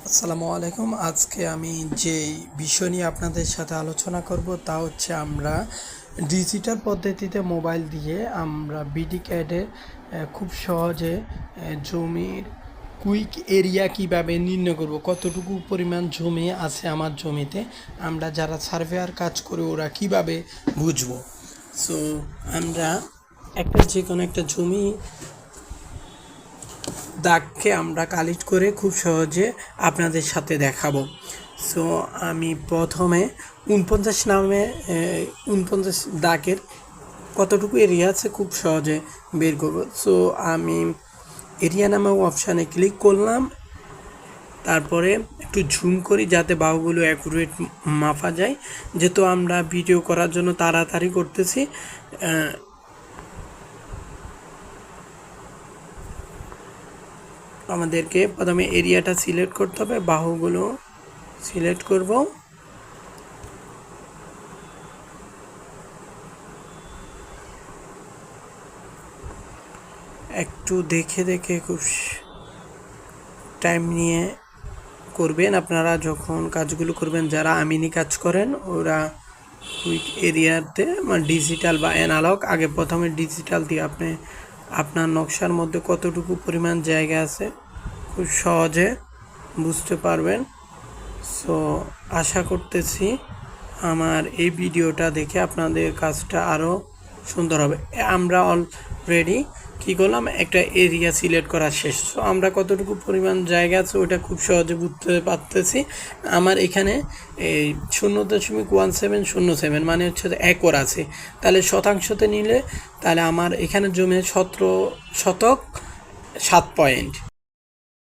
আসসালামু আলাইকুম। আজকে আমি যেই বিষয় নিয়ে আপনাদের সাথে আলোচনা করব তা হচ্ছে আমরা ডিজিটাল পদ্ধতিতে মোবাইল দিয়ে আমরা বিডি ক্যাডে খুব সহজে জমির কুইক এরিয়া কিভাবে নির্ণয় করব, কতটুকু পরিমাণ জমি আছে আমার জমিতে, আমরা যারা সার্ভেয়ার কাজ করি ওরা কিভাবে বুঝবো। সো আমরা যে কোনো একটা জমি দাগকে আমরা কালেক্ট করে খুব সহজে আপনাদের সাথে দেখাবো। সো আমি প্রথমে ৪৯ নামে ৪৯ দাগের কতটুকু এরিয়া আছে খুব সহজে বের করব। সো আমি এরিয়া নামে অপশানে ক্লিক করলাম, তারপরে একটু ঝুম করি যাতে বাহুগুলো অ্যাকুরেট মাপা যায়, যেহেতু আমরা ভিডিও করার জন্য তাড়াতাড়ি করতেছি। আমাদেরকে প্রথমে এরিয়াটা সিলেক্ট করতে হবে, বাহুগুলো সিলেক্ট করব, একটু দেখে দেখে খুব টাইম নিয়ে করবেন আপনারা যখন কাজগুলো করবেন। যারা আমিনি কাজ করেন ওরা কুইক এরিয়াতে ডিজিটাল বা অ্যানালগ, আগে প্রথমে ডিজিটাল দিয়ে আপনি আপনার নকশার মধ্যে কতটুকু পরিমাণ জায়গা আছে খুব সহজে বুঝতে পারবেন। সো আশা করতেছি আমার এই ভিডিওটা দেখে আপনাদের কাজটা আরও সুন্দর হবে। আমরা অলরেডি কী করলাম, একটা এরিয়া সিলেক্ট করা শেষ। সো আমরা কতটুকু পরিমাণ জায়গা আছে ওটা খুব সহজে বুঝতে পারতেছি। আমার এখানে এই 0.1707 মানে হচ্ছে একর আছে, তাহলে শতাংশতে নিলে তাহলে আমার এখানে জমি 17 শতক 7 পয়েন্ট।